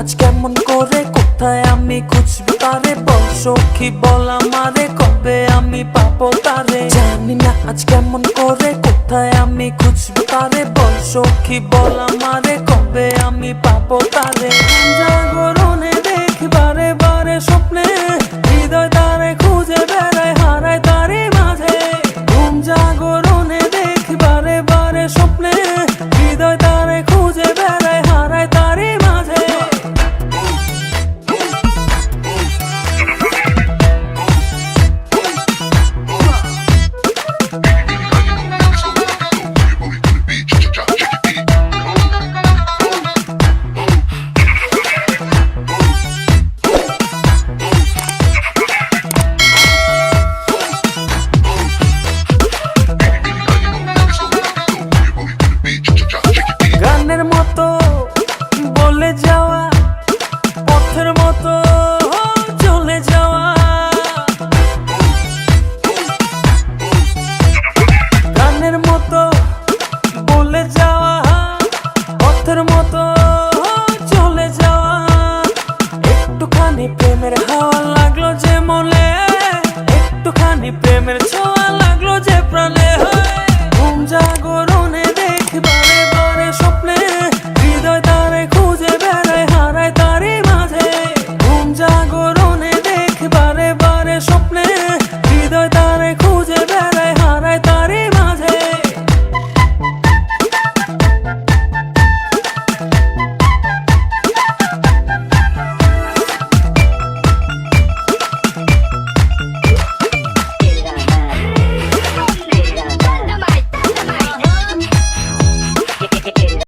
আজ কেমন করে কোথায় আমি খুঁজবো তারে, বল সখী বল আমারে কবে আমি পাবো তারে। জানি না আজ কেমন করে কোথায় আমি খুঁজবো তারে, বল সখী বল আমারে কবে আমি পাবো তারে। জাগরণে দেখি বারে বারে স্বপ্নে, হৃদয় তারে খুঁজে বেড়ায় হারায় তারই মাঝে। ঘুম জাগরণে দেখি বারে বারে স্বপ্নে, হৃদয় তারে খুঁজে বেড়ায় হারায় তারই মাঝে। গানের মতো বলে যাওয়া, পথের মতো চলে যাওয়া। গানের মতো বলে যাওয়া, পথের মতো চলে যাওয়া। একটুখানি প্রেমের হাওয়া লাগলো যে মনে, একটুখানি প্রেমের ছোঁয়া লাগলো যে প্রাণে। ঘুম জাগো